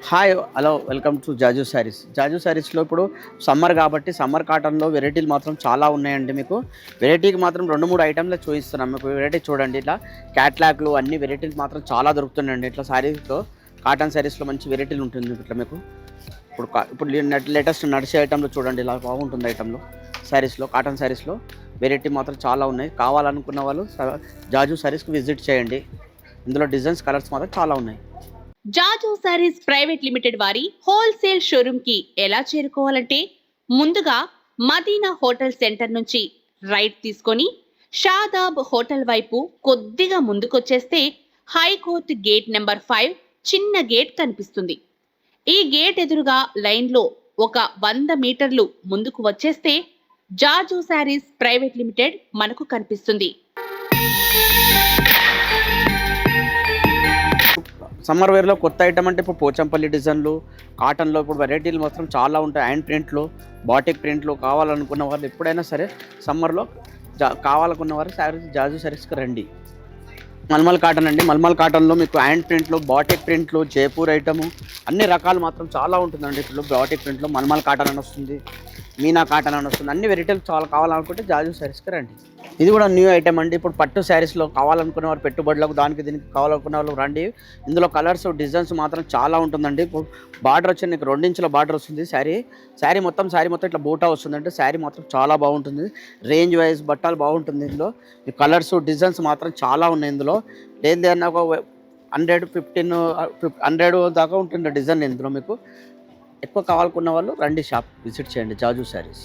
Hi hello welcome to జాజు శారీస్. జాజు శారీస్లో ఇప్పుడు summer కాబట్టి సమ్మర్ కాటన్లో వెరైటీలు మాత్రం చాలా ఉన్నాయండి. మీకు వెరైటీకి మాత్రం 2-3 ఐటెంలు చూపిస్తున్నాం. మీకు వెరైటీ చూడండి, ఇట్లా క్యాట్లాగ్లు అన్ని వెరైటీలు మాత్రం చాలా దొరుకుతున్నాయండి. ఇట్లా శారీస్లో కాటన్ శారీస్లో మంచి వెరైటీలు ఉంటుంది. ఇట్లా మీకు ఇప్పుడు లేటెస్ట్ నడిచే ఐటెంలో చూడండి, ఇలా బాగుంటుంది ఐటెంలో. శారీస్లో కాటన్ శారీస్లో వెరైటీ మాత్రం చాలా ఉన్నాయి. కావాలనుకున్న వాళ్ళు జాజు శారీస్కి విజిట్ చేయండి. ఇందులో డిజైన్స్ కలర్స్ మాత్రం చాలా ఉన్నాయి. జాజు శారీస్ ప్రైవేట్ లిమిటెడ్ వారి హోల్సేల్ షోరూమ్ కి ఎలా చేరుకోవాలంటే ముందుగా మదీనా హోటల్ సెంటర్ నుంచి రైట్ తీసుకొని షాదాబ్ హోటల్ వైపు కొద్దిగా ముందుకొచ్చేస్తే హైకోర్ట్ గేట్ నెంబర్ 5 చిన్న గేట్ కనిపిస్తుంది. ఈ గేట్ ఎదురుగా లైన్లో ఒక 100 మీటర్లు ముందుకు వచ్చేస్తే జాజు శారీస్ ప్రైవేట్ లిమిటెడ్ మనకు కనిపిస్తుంది. సమ్మర్ వేర్లో కొత్త ఐటమ్ అంటే ఇప్పుడు పోచంపల్లి డిజైన్లు, కాటన్లో ఇప్పుడు వెరైటీలు మాత్రం చాలా ఉంటాయి. హ్యాండ్ ప్రింట్లు, బాటిక్ ప్రింట్లు కావాలనుకున్న వాళ్ళు ఎప్పుడైనా సరే సమ్మర్లో కావాలనుకున్న వారు జాజు శారీస్కి రండి. మల్మల్ కాటన్ అండి. మల్మల్ కాటన్లో మీకు హ్యాండ్ ప్రింట్లు, బాటిక్ ప్రింట్లు, జైపూర్ ఐటము అన్ని రకాలు మాత్రం చాలా ఉంటుందండి. ఇప్పుడు బాటిక్ ప్రింట్లో మల్మల్ కాటన్ అని వస్తుంది, మీనా కాటన్ అని వస్తుంది. అన్ని వెరైటీలు చాలా కావాలనుకుంటే జాజు శారీస్కి రండి. ఇది కూడా న్యూ ఐటమ్ అండి. ఇప్పుడు పట్టు శారీస్లో కావాలనుకునే వారు పెట్టుబడులకు దీనికి కావాలనుకునే వాళ్ళు రండి. ఇందులో కలర్స్ డిజైన్స్ మాత్రం చాలా ఉంటుందండి. ఇప్పుడు బార్డర్ వచ్చి నీకు 2 ఇంచుల బార్డర్ వస్తుంది. శారీ మొత్తం ఇట్లా బూటా వస్తుందంటే శారీ మాత్రం చాలా బాగుంటుంది. రేంజ్ వైజ్ బట్టలు బాగుంటుంది. ఇందులో ఈ కలర్స్ డిజైన్స్ మాత్రం చాలా ఉన్నాయి. ఇందులో లేదన్నా ఒక 100 దాకా ఉంటుంది డిజైన్. ఇందులో మీకు ఎక్కువ కావాలనుకున్న వాళ్ళు రండి, షాప్ విజిట్ చేయండి జాజు శారీస్.